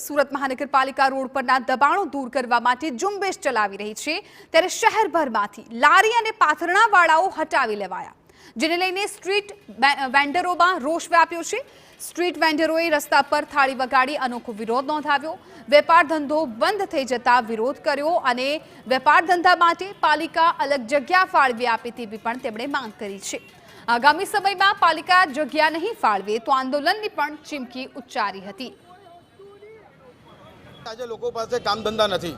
સુરત મહાનગરપાલિકા રોડ પરના દબાણો દૂર કરવા માટે ઝુંબેશ ચલાવી રહી છે, ત્યારે શહેરભરમાંથી લારી અને પાથરણાવાળાઓ હટાવી લેવાયા, જેને લઈને સ્ટ્રીટ વેન્ડરોમાં રોષ વ્યાપ્યો છે। સ્ટ્રીટ વેન્ડરોએ રસ્તા પર થાળી વગાડી અનોખો વિરોધ નોંધાવ્યો। વેપાર ધંધો બંધ થઈ જતા વિરોધ કર્યો અને વેપાર ધંધા માટે પાલિકા અલગ જગ્યા ફાળવી આપે તેવી પણ તેમણે માંગ કરી છે। આગામી સમયમાં પાલિકા જગ્યા નહીં ફાળવે તો આંદોલનની પણ ચીમકી ઉચ્ચારી હતી। આજે લોકો પાસે કામ ધંધા નથી।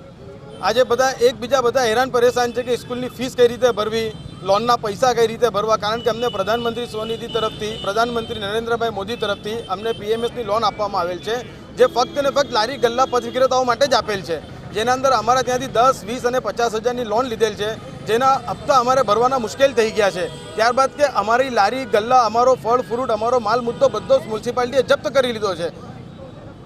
આજે બધા એકબીજા બધા હેરાન પરેશાન છે કે સ્કૂલની ફીસ કઈ રીતે ભરવી, લોનના પૈસા કઈ રીતે ભરવા, કારણ કે અમને પ્રધાનમંત્રી સ્વનિધિ તરફથી, પ્રધાનમંત્રી નરેન્દ્રભાઈ મોદી તરફથી અમને પીએમએસની લોન આપવામાં આવેલ છે, જે ફક્ત ને ફક્ત લારી ગલ્લા પદ વિક્રેતાઓ માટે જ આપેલ છે, જેના અંદર અમારા ત્યાંથી 10, 20 અને 50 હજારની લોન લીધેલ છે, જેના હપ્તા અમારે ભરવાના મુશ્કેલ થઈ ગયા છે। ત્યારબાદ કે અમારી લારી ગલ્લા, અમારો ફળ ફ્રૂટ, અમારો માલ મુદ્દો બધો મ્યુનિસિપાલિટીએ જપ્ત કરી લીધો છે।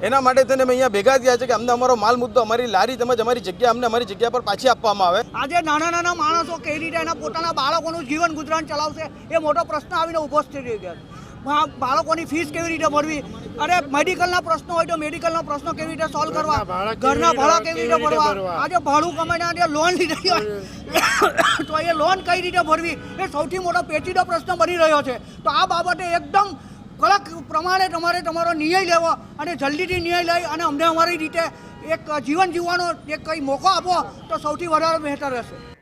એના માટે તેને અમે અહીંયા ભેગા થયા છે કે અમને અમારો માલ મુદ્દો, અમારી લારી તેમજ અમારી જગ્યા અમને અમારી જગ્યા પર પાછી આપવામાં આવે। આજે નાના નાના માણસો કઈ રીતે એના પોતાના બાળકોનું જીવન ગુજરાન ચલાવશે એ મોટો પ્રશ્ન આવીને ઊભો થઈ ગયો છે। બાળકોની ફીસ કેવી રીતે ભરવી, અરે મેડિકલના પ્રશ્નો હોય તો મેડિકલના પ્રશ્નો કેવી રીતે સોલ્વ કરવા, ઘરના ભાડા કેવી રીતે ભરવા, આજે ભાડું કમાઈને આજે લોન લીધી હોય તો એ લોન કઈ રીતે ભરવી એ સૌથી મોટો પેચીદો પ્રશ્ન બની રહ્યો છે। તો આ બાબતે એકદમ કડક પ્રમાણે તમારો નિર્ણય લેવો અને જલ્દીથી નિર્ણય લઈ અને અમને અમારી રીતે એક જીવન જીવવાનો એક કંઈ મોકો આપો તો સૌથી વધારે બહેતર રહેશે।